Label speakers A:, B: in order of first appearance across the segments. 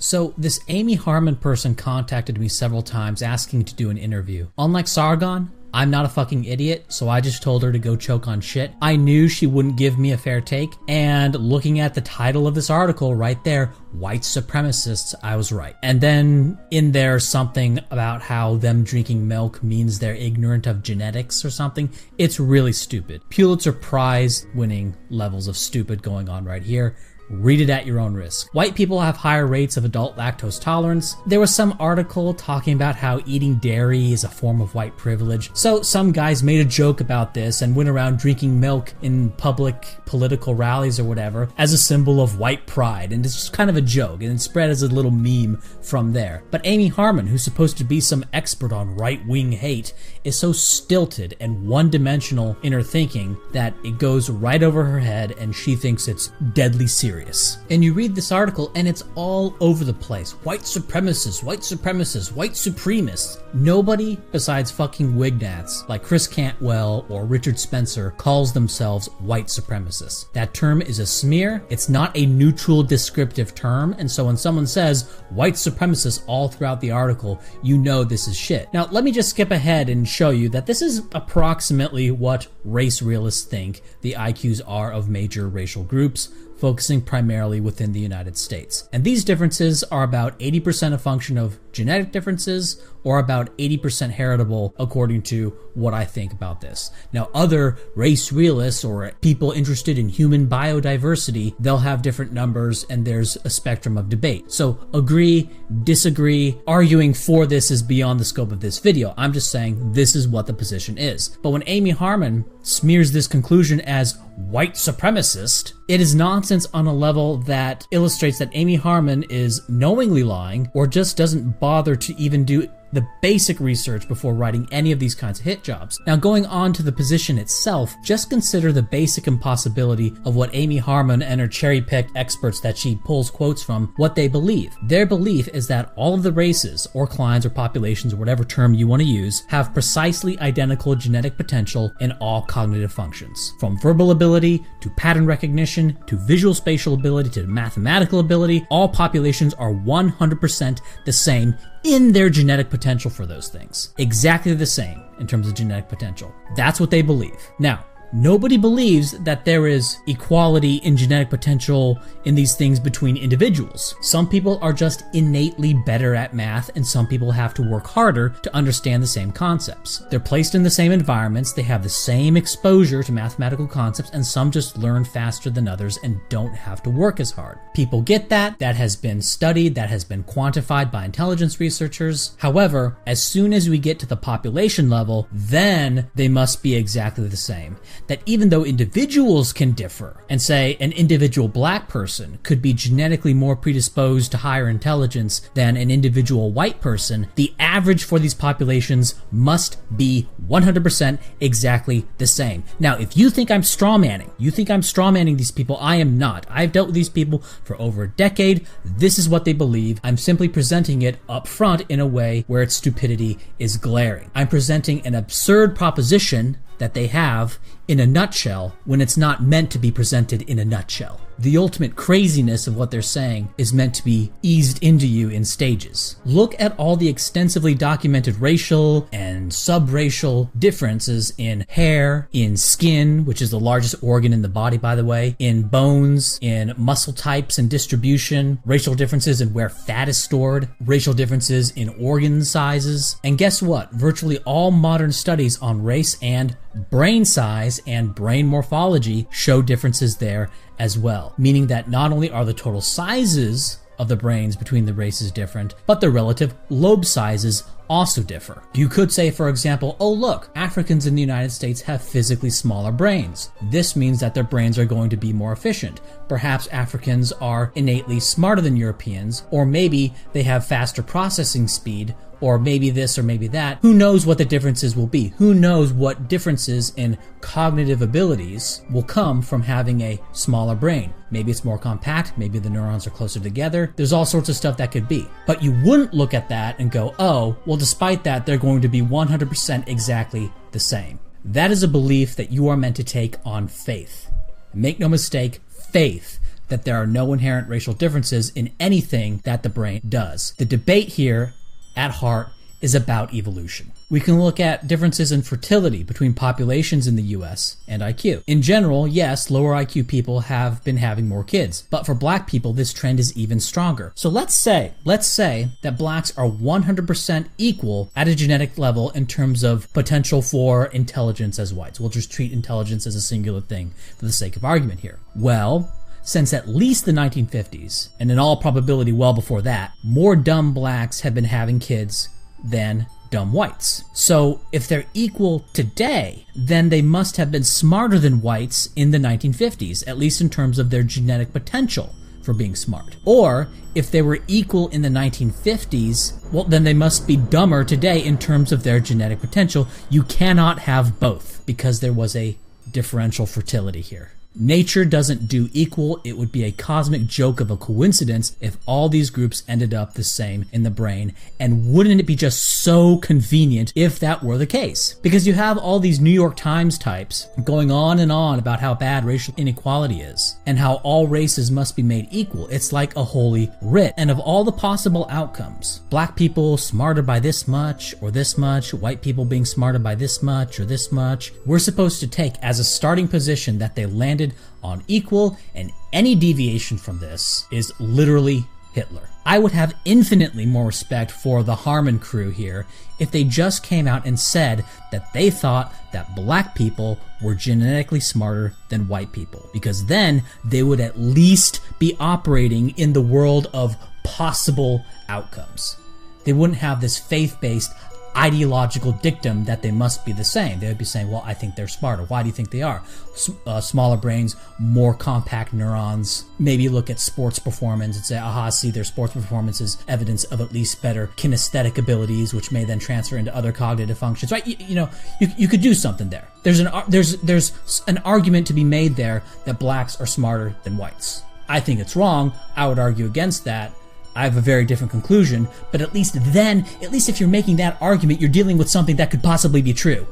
A: So this Amy Harmon person contacted me several times asking to do an interview. Unlike Sargon, I'm not a fucking idiot, so I just told her to go choke on shit. I knew she wouldn't give me a fair take, and looking at the title of this article right there, White Supremacists, I was right. And then in there something about how them drinking milk means they're ignorant of genetics or something. It's really stupid. Pulitzer Prize winning levels of stupid going on right here. Read it at your own risk. White people have higher rates of adult lactose tolerance. There was some article talking about how eating dairy is a form of white privilege. So some guys made a joke about this and went around drinking milk in public political rallies or whatever as a symbol of white pride. And it's just kind of a joke, and it spread as a little meme from there. But Amy Harmon, who's supposed to be some expert on right-wing hate, is so stilted and one-dimensional in her thinking that it goes right over her head and she thinks it's deadly serious. And you read this article and it's all over the place. White supremacists, white supremacists, white supremacists. Nobody besides fucking wignats like Chris Cantwell or Richard Spencer calls themselves white supremacists. That term is a smear. It's not a neutral descriptive term. And so when someone says white supremacists all throughout the article, you know this is shit. Now, let me just skip ahead and show you that this is approximately what race realists think the IQs are of major racial groups, focusing primarily within the United States. And these differences are about 80% a function of genetic differences or about 80% heritable, according to what I think about this. Now, other race realists or people interested in human biodiversity, they'll have different numbers and there's a spectrum of debate. So agree, disagree, arguing for this is beyond the scope of this video. I'm just saying this is what the position is. But when Amy Harmon smears this conclusion as white supremacist, it is nonsense on a level that illustrates that Amy Harmon is knowingly lying or just doesn't bother to even do the basic research before writing any of these kinds of hit jobs. Now, going on to the position itself, just consider the basic impossibility of what Amy Harmon and her cherry-picked experts that she pulls quotes from, what they believe. Their belief is that all of the races, or clines, or populations, or whatever term you want to use, have precisely identical genetic potential in all cognitive functions. From verbal ability, to pattern recognition, to visual spatial ability, to mathematical ability, all populations are 100% the same in their genetic potential for those things. Exactly the same in terms of genetic potential. That's what they believe. Now, nobody believes that there is equality in genetic potential in these things between individuals. Some people are just innately better at math, and some people have to work harder to understand the same concepts. They're placed in the same environments, they have the same exposure to mathematical concepts, and some just learn faster than others and don't have to work as hard. People get that. That has been studied, that has been quantified by intelligence researchers. However, as soon as we get to the population level, then they must be exactly the same. That even though individuals can differ, and say an individual black person could be genetically more predisposed to higher intelligence than an individual white person, the average for these populations must be 100% exactly the same. Now, if you think I'm strawmanning these people, I am not. I've dealt with these people for over a decade. This is what they believe. I'm simply presenting it up front in a way where its stupidity is glaring. I'm presenting an absurd proposition that they have in a nutshell when it's not meant to be presented in a nutshell. The ultimate craziness of what they're saying is meant to be eased into you in stages. Look at all the extensively documented racial and subracial differences in hair, in skin, which is the largest organ in the body, by the way, in bones, in muscle types and distribution, racial differences in where fat is stored, racial differences in organ sizes. And guess what? Virtually all modern studies on race and brain size and brain morphology show differences there as well, meaning that not only are the total sizes of the brains between the races different, but the relative lobe sizes also differ. You could say, for example, oh look, Africans in the United States have physically smaller brains. This means that their brains are going to be more efficient. Perhaps Africans are innately smarter than Europeans, or maybe they have faster processing speed, or maybe this or maybe that. Who knows what the differences will be? Who knows what differences in cognitive abilities will come from having a smaller brain? Maybe it's more compact, maybe the neurons are closer together. There's all sorts of stuff that could be. But you wouldn't look at that and go, oh, well, despite that, they're going to be 100% exactly the same. That is a belief that you are meant to take on faith. Make no mistake, faith that there are no inherent racial differences in anything that the brain does. The debate here, at heart, is about evolution. We can look at differences in fertility between populations in the US and IQ. In general, yes, lower IQ people have been having more kids, but for black people, this trend is even stronger. So let's say that blacks are 100% equal at a genetic level in terms of potential for intelligence as whites. We'll just treat intelligence as a singular thing for the sake of argument here. Well, since at least the 1950s, and in all probability well before that, more dumb blacks have been having kids than dumb whites. So if they're equal today, then they must have been smarter than whites in the 1950s, at least in terms of their genetic potential for being smart. Or if they were equal in the 1950s, well, then they must be dumber today in terms of their genetic potential. You cannot have both because there was a differential fertility here. Nature doesn't do equal. It would be a cosmic joke of a coincidence if all these groups ended up the same in the brain. And wouldn't it be just so convenient if that were the case? Because you have all these New York Times types going on and on about how bad racial inequality is and how all races must be made equal. It's like a holy writ. And of all the possible outcomes, black people smarter by this much or this much, white people being smarter by this much or this much, we're supposed to take as a starting position that they landed on equal, and any deviation from this is literally Hitler. I would have infinitely more respect for the Harmon crew here if they just came out and said that they thought that black people were genetically smarter than white people, because then they would at least be operating in the world of possible outcomes. They wouldn't have this faith-based ideological dictum that they must be the same. They would be saying, well, I think they're smarter. Why do you think they are? Smaller brains, more compact neurons. Maybe look at sports performance and say, aha, see, their sports performance is evidence of at least better kinesthetic abilities, which may then transfer into other cognitive functions, right? You could do something there. There's an argument to be made there that blacks are smarter than whites. I think it's wrong. I would argue against that. I have a very different conclusion, but at least if you're making that argument, you're dealing with something that could possibly be true,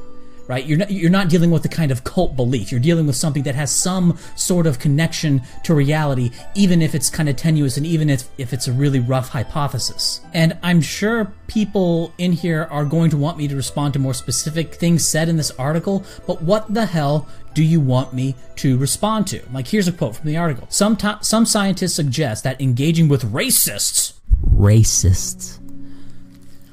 A: right? You're not dealing with the kind of cult belief. You're dealing with something that has some sort of connection to reality, even if it's kind of tenuous and even if it's a really rough hypothesis. And I'm sure people in here are going to want me to respond to more specific things said in this article, but what the hell do you want me to respond to? Like, here's a quote from the article. Some scientists suggest that engaging with racists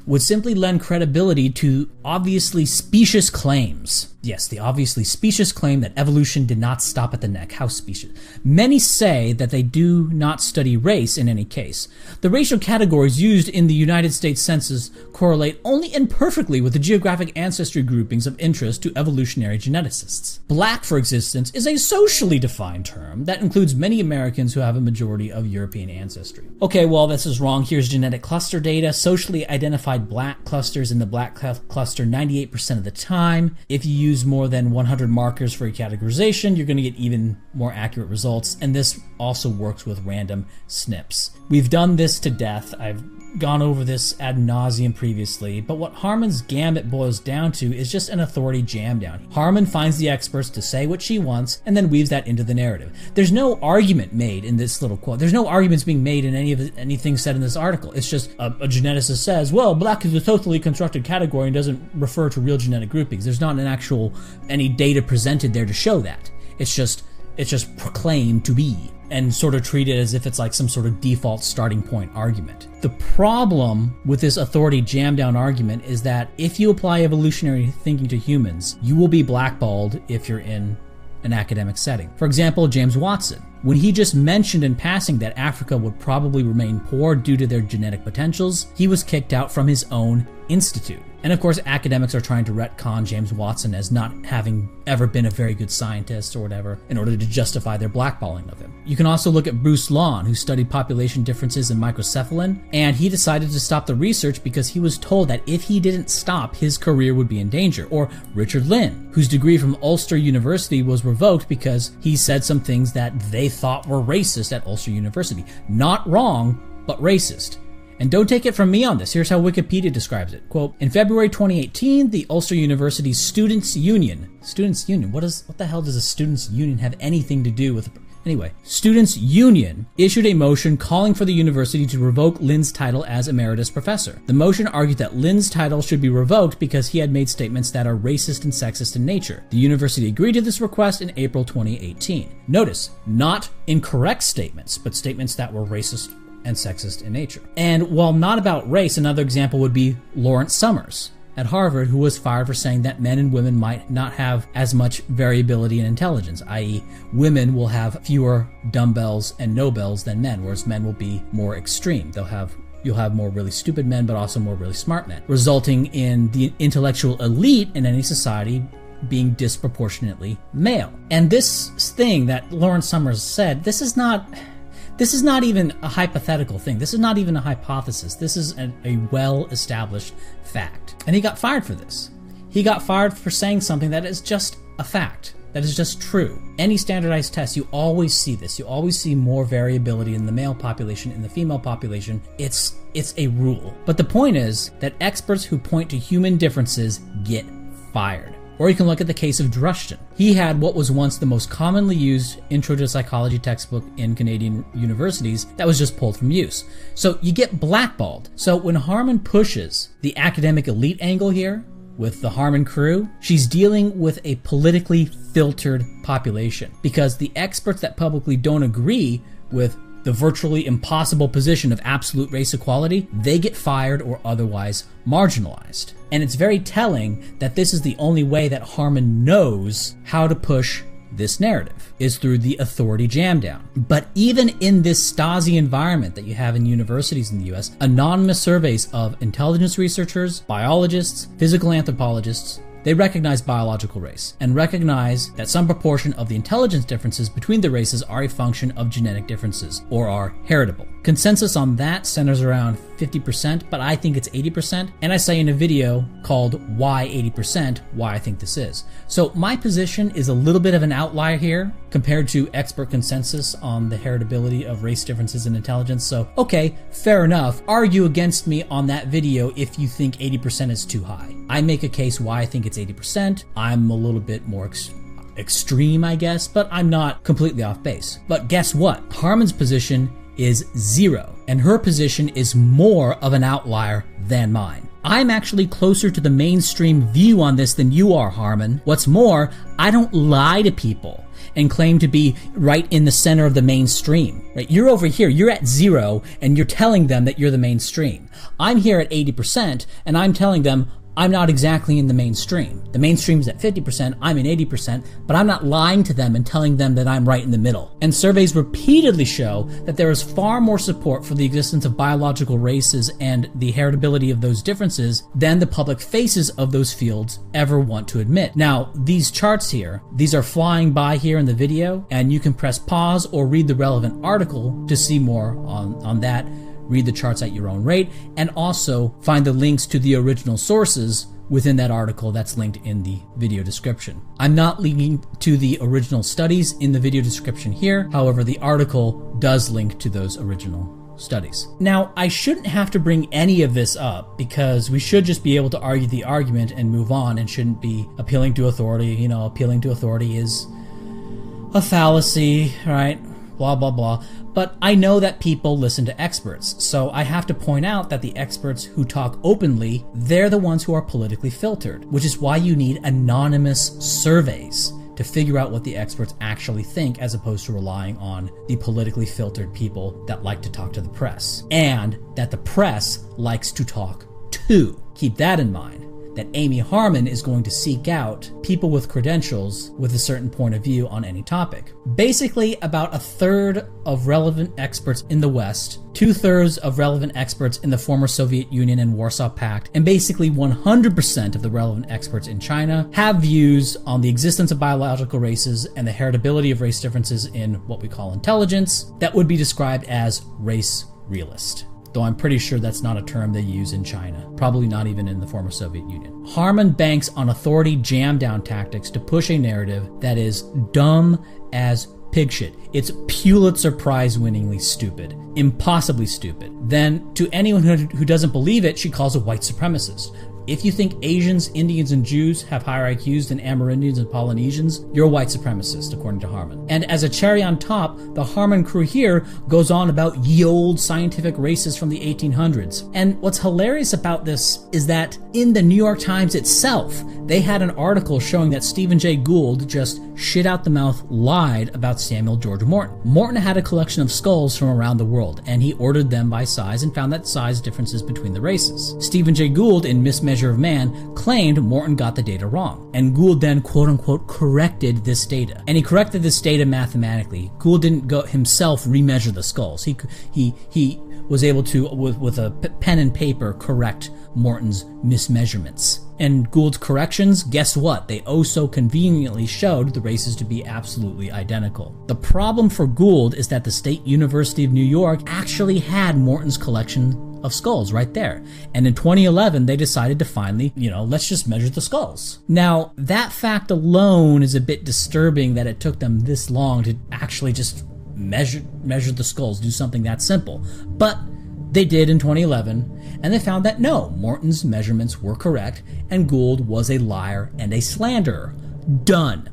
A: would simply lend credibility to obviously specious claims. Yes, the obviously specious claim that evolution did not stop at the neck. How specious. Many say that they do not study race in any case. The racial categories used in the United States Census correlate only imperfectly with the geographic ancestry groupings of interest to evolutionary geneticists. Black, for instance, is a socially defined term that includes many Americans who have a majority of European ancestry. Okay, well, this is wrong. Here's genetic cluster data. Socially identified black clusters in the black cluster 98% of the time. If you use more than 100 markers for a categorization, you're going to get even more accurate results, and this also works with random SNPs. We've done this to death. I've gone over this ad nauseum previously, but what Harmon's gambit boils down to is just an authority jam down. Harmon finds the experts to say what she wants and then weaves that into the narrative. There's no argument made in this little quote. There's no arguments being made in anything said in this article. It's just a geneticist says, well, black is a totally constructed category and doesn't refer to real genetic groupings. There's not any data presented there to show that. It's just proclaimed to be and sort of treated as if it's like some sort of default starting point argument. The problem with this authority jam down argument is that if you apply evolutionary thinking to humans, you will be blackballed if you're in an academic setting. For example, James Watson, when he just mentioned in passing that Africa would probably remain poor due to their genetic potentials, he was kicked out from his own institute. And of course, academics are trying to retcon James Watson as not having ever been a very good scientist or whatever in order to justify their blackballing of him. You can also look at Bruce Lawn, who studied population differences in microcephalin, and he decided to stop the research because he was told that if he didn't stop, his career would be in danger. Or Richard Lynn, whose degree from Ulster University was revoked because he said some things that they thought were racist at Ulster University. Not wrong, but racist. And don't take it from me on this. Here's how Wikipedia describes it. Quote, in February 2018, the Ulster University Students' Union. Students' Union? What the hell does a students' union have anything to do with? Anyway, Students' Union issued a motion calling for the university to revoke Lin's title as emeritus professor. The motion argued that Lin's title should be revoked because he had made statements that are racist and sexist in nature. The university agreed to this request in April 2018. Notice, not incorrect statements, but statements that were racist and sexist in nature. And while not about race, another example would be Lawrence Summers at Harvard, who was fired for saying that men and women might not have as much variability in intelligence, i.e. women will have fewer dumbbells and Nobels than men, whereas men will be more extreme. You'll have more really stupid men, but also more really smart men, resulting in the intellectual elite in any society being disproportionately male. And this thing that Lawrence Summers said, this is not even a hypothetical thing. This is not even a hypothesis. This is a well-established fact. And he got fired for this. He got fired for saying something that is just a fact, that is just true. Any standardized test, you always see this. You always see more variability in the male population, in the female population. It's a rule. But the point is that experts who point to human differences get fired. Or you can look at the case of Drushton. He had what was once the most commonly used intro to psychology textbook in Canadian universities that was just pulled from use. So you get blackballed. So when Harmon pushes the academic elite angle here with the Harmon crew, she's dealing with a politically filtered population, because the experts that publicly don't agree with the virtually impossible position of absolute race equality, they get fired or otherwise marginalized. And it's very telling that this is the only way that Harmon knows how to push this narrative, is through the authority jam down. But even in this Stasi environment that you have in universities in the US, anonymous surveys of intelligence researchers, biologists, physical anthropologists, they recognize biological race and recognize that some proportion of the intelligence differences between the races are a function of genetic differences or are heritable. Consensus on that centers around 50%, but I think it's 80%. And I say in a video called Why 80%, why I think this is. So my position is a little bit of an outlier here compared to expert consensus on the heritability of race differences in intelligence. So, okay, fair enough. Argue against me on that video if you think 80% is too high. I make a case why I think it's 80%. I'm a little bit more extreme, I guess, but I'm not completely off base. But guess what? Harmon's position is 0, and her position is more of an outlier than mine. I'm actually closer to the mainstream view on this than you are, Harmon. What's more, I don't lie to people and claim to be right in the center of the mainstream. Right? You're over here, you're at 0, and you're telling them that you're the mainstream. I'm here at 80%, and I'm telling them I'm not exactly in the mainstream. The mainstream's at 50%, I'm in 80%, but I'm not lying to them and telling them that I'm right in the middle. And surveys repeatedly show that there is far more support for the existence of biological races and the heritability of those differences than the public faces of those fields ever want to admit. Now, these charts here, these are flying by here in the video, and you can press pause or read the relevant article to see more on that. Read the charts at your own rate, and also find the links to the original sources within that article that's linked in the video description. I'm not linking to the original studies in the video description here. However, the article does link to those original studies. Now, I shouldn't have to bring any of this up because we should just be able to argue the argument and move on, and shouldn't be appealing to authority. You know, appealing to authority is a fallacy, right? Blah, blah, blah. But I know that people listen to experts, so I have to point out that the experts who talk openly, they're the ones who are politically filtered, which is why you need anonymous surveys to figure out what the experts actually think, as opposed to relying on the politically filtered people that like to talk to the press, and that the press likes to talk to. Keep that in mind, that Amy Harmon is going to seek out people with credentials with a certain point of view on any topic. Basically, about 1/3 of relevant experts in the West, 2/3 of relevant experts in the former Soviet Union and Warsaw Pact, and basically 100% of the relevant experts in China have views on the existence of biological races and the heritability of race differences in what we call intelligence that would be described as race realist. Though I'm pretty sure that's not a term they use in China, probably not even in the former Soviet Union. Harmon banks on authority jam-down tactics to push a narrative that is dumb as pig shit. It's Pulitzer Prize-winningly stupid, impossibly stupid. Then, to anyone who doesn't believe it, she calls a white supremacist. If you think Asians, Indians, and Jews have higher IQs than Amerindians and Polynesians, you're a white supremacist, according to Harmon. And as a cherry on top, the Harmon crew here goes on about ye old scientific races from the 1800s. And what's hilarious about this is that in the New York Times itself, they had an article showing that Stephen Jay Gould just shit out the mouth lied about Samuel George Morton. Morton had a collection of skulls from around the world, and he ordered them by size and found that size differences between the races. Stephen Jay Gould, in Mismeasure of Man, claimed Morton got the data wrong, and Gould then quote-unquote corrected this data. And he corrected this data mathematically. Gould didn't go himself remeasure the skulls. He was able to, with a pen and paper, correct Morton's mismeasurements. And Gould's corrections, guess what? They oh so conveniently showed the races to be absolutely identical. The problem for Gould is that the State University of New York actually had Morton's collection of skulls right there. And in 2011, they decided to finally, let's just measure the skulls. Now, that fact alone is a bit disturbing that it took them this long to actually just measure the skulls, do something that simple. But they did in 2011, and they found that no, Morton's measurements were correct, and Gould was a liar and a slanderer. Done.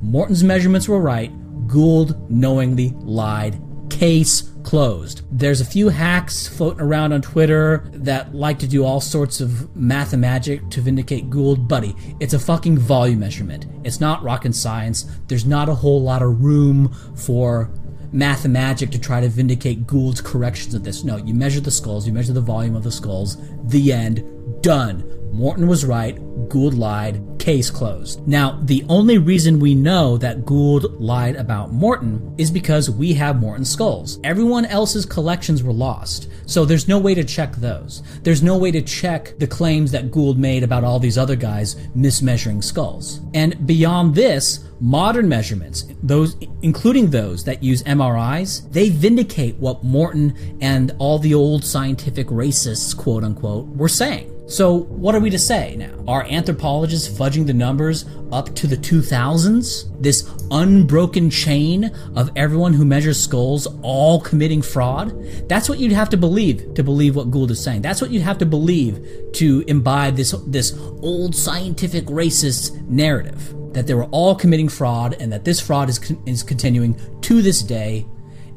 A: Morton's measurements were right, Gould knowingly lied. Case closed. There's a few hacks floating around on Twitter that like to do all sorts of mathemagic to vindicate Gould. Buddy, it's a fucking volume measurement. It's not rocket science. There's not a whole lot of room for mathemagic to try to vindicate Gould's corrections of this. No, you measure the skulls, you measure the volume of the skulls, the end, done. Morton was right, Gould lied, case closed. Now, the only reason we know that Gould lied about Morton is because we have Morton's skulls. Everyone else's collections were lost, so there's no way to check those. There's no way to check the claims that Gould made about all these other guys mismeasuring skulls. And beyond this, modern measurements, those including those that use MRIs, they vindicate what Morton and all the old scientific racists, quote unquote, were saying. So what are we to say now? Are anthropologists fudging the numbers up to the 2000s? This unbroken chain of everyone who measures skulls all committing fraud? That's what you'd have to believe what Gould is saying. That's what you'd have to believe to imbibe this old scientific racist narrative, that they were all committing fraud and that this fraud is continuing to this day,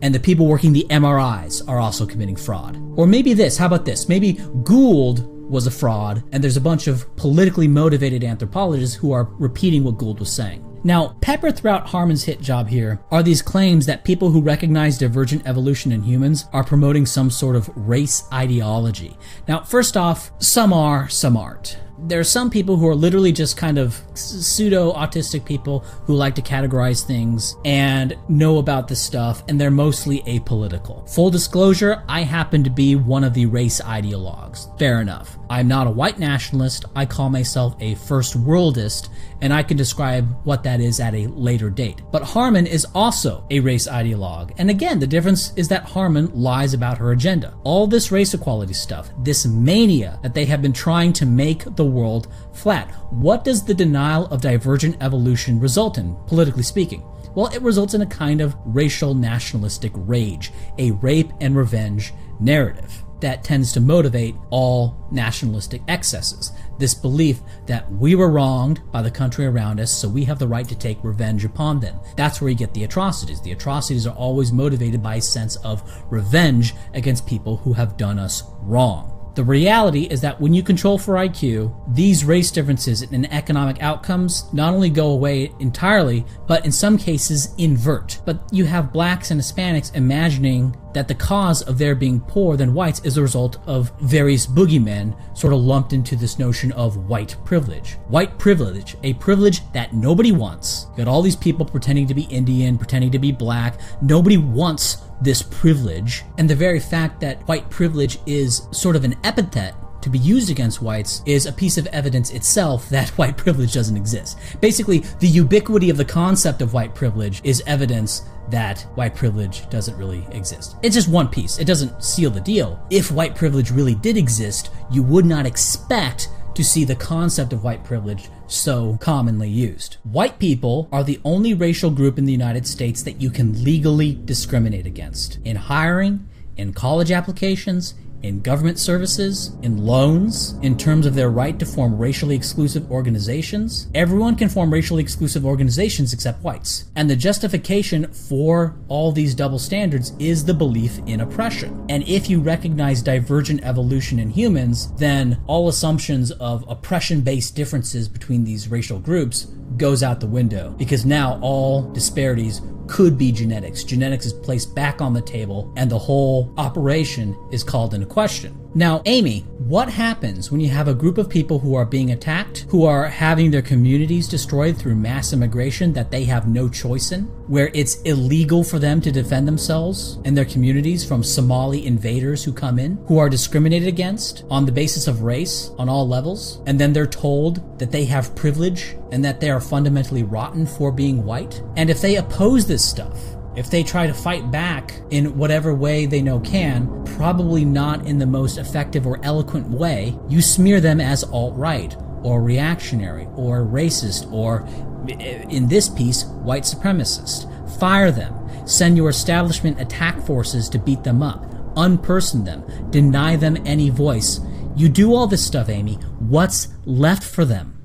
A: and the people working the MRIs are also committing fraud. Or maybe this, how about this? Maybe Gould was a fraud, and there's a bunch of politically motivated anthropologists who are repeating what Gould was saying. Now, peppered throughout Harmon's hit job here are these claims that people who recognize divergent evolution in humans are promoting some sort of race ideology. Now, first off, some are, some aren't. There are some people who are literally just kind of pseudo-autistic people who like to categorize things and know about this stuff, and they're mostly apolitical. Full disclosure, I happen to be one of the race ideologues. Fair enough. I'm not a white nationalist. I call myself a first worldist, and I can describe what that is at a later date. But Harmon is also a race ideologue. And again, the difference is that Harmon lies about her agenda. All this race equality stuff, this mania that they have been trying to make the world flat. What does the denial of divergent evolution result in, politically speaking? Well, it results in a kind of racial nationalistic rage, a rape and revenge narrative that tends to motivate all nationalistic excesses. This belief that we were wronged by the country around us, so we have the right to take revenge upon them. That's where you get the atrocities. The atrocities are always motivated by a sense of revenge against people who have done us wrong. The reality is that when you control for IQ, these race differences in economic outcomes not only go away entirely, but in some cases invert. But you have blacks and Hispanics imagining that the cause of their being poorer than whites is a result of various boogeymen sort of lumped into this notion of white privilege. White privilege, a privilege that nobody wants. You got all these people pretending to be Indian, pretending to be black. Nobody wants this privilege, and the very fact that white privilege is sort of an epithet to be used against whites is a piece of evidence itself that white privilege doesn't exist. Basically, the ubiquity of the concept of white privilege is evidence that white privilege doesn't really exist. It's just one piece. It doesn't seal the deal. If white privilege really did exist, you would not expect to see the concept of white privilege so commonly used. White people are the only racial group in the United States that you can legally discriminate against. In hiring, in college applications, in government services, in loans, in terms of their right to form racially exclusive organizations. Everyone can form racially exclusive organizations except whites. And the justification for all these double standards is the belief in oppression. And if you recognize divergent evolution in humans, then all assumptions of oppression-based differences between these racial groups goes out the window, because now all disparities could be genetics. Genetics is placed back on the table and the whole operation is called into question. Now, Amy, what happens when you have a group of people who are being attacked, who are having their communities destroyed through mass immigration that they have no choice in, where it's illegal for them to defend themselves and their communities from Somali invaders who come in, who are discriminated against on the basis of race on all levels, and then they're told that they have privilege and that they are fundamentally rotten for being white? And if they oppose this stuff, if they try to fight back in whatever way they know can, probably not in the most effective or eloquent way, you smear them as alt-right or reactionary or racist or, in this piece, white supremacist. Fire them. Send your establishment attack forces to beat them up. Unperson them. Deny them any voice. You do all this stuff, Amy. What's left for them?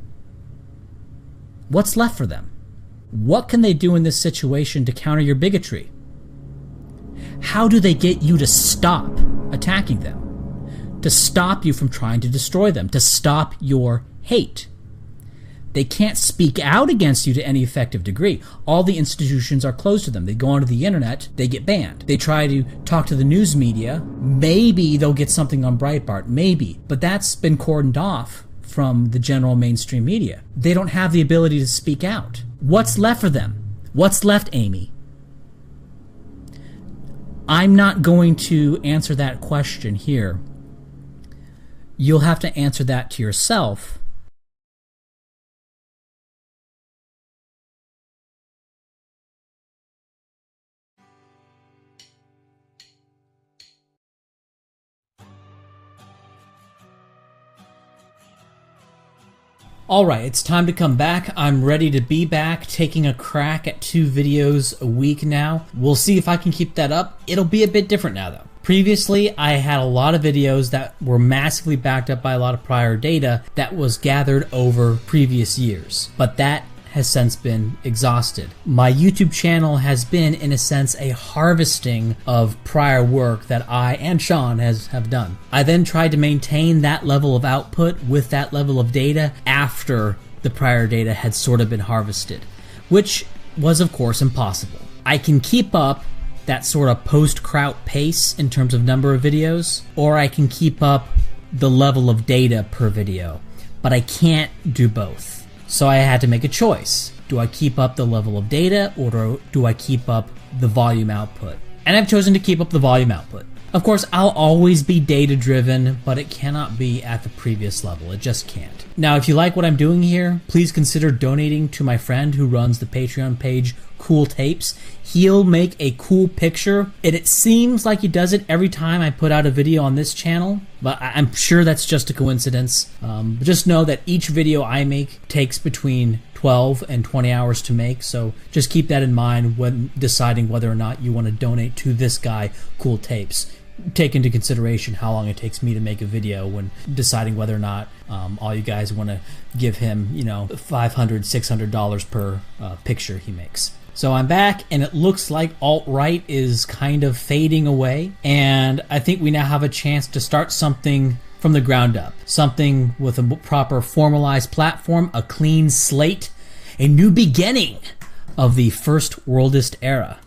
A: What's left for them? What can they do in this situation to counter your bigotry? How do they get you to stop attacking them? To stop you from trying to destroy them? To stop your hate? They can't speak out against you to any effective degree. All the institutions are closed to them. They go onto the internet, they get banned. They try to talk to the news media. Maybe they'll get something on Breitbart, maybe. But that's been cordoned off from the general mainstream media. They don't have the ability to speak out. What's left for them? What's left, Amy? I'm not going to answer that question here. You'll have to answer that to yourself. Alright, it's time to come back. I'm ready to be back, taking a crack at 2 videos a week now. We'll see if I can keep that up. It'll be a bit different now though. Previously, I had a lot of videos that were massively backed up by a lot of prior data that was gathered over previous years. But that has since been exhausted. My YouTube channel has been, in a sense, a harvesting of prior work that I and Sean have done. I then tried to maintain that level of output with that level of data after the prior data had sort of been harvested, which was, of course, impossible. I can keep up that sort of post-Kraut pace in terms of number of videos, or I can keep up the level of data per video, but I can't do both. So I had to make a choice. Do I keep up the level of data, or do I keep up the volume output? And I've chosen to keep up the volume output. Of course, I'll always be data-driven, but it cannot be at the previous level. It just can't. Now, if you like what I'm doing here, please consider donating to my friend who runs the Patreon page, Cool Tapes. He'll make a cool picture, and it seems like he does it every time I put out a video on this channel, but I'm sure that's just a coincidence. But just know that each video I make takes between 12 and 20 hours to make, so just keep that in mind when deciding whether or not you want to donate to this guy, Cool Tapes. Take into consideration how long it takes me to make a video when deciding whether or not all you guys want to give him, you know, $500, $600 per picture he makes. So I'm back, and it looks like alt-right is kind of fading away, and I think we now have a chance to start something from the ground up. Something with a proper formalized platform, a clean slate, a new beginning of the first worldist era.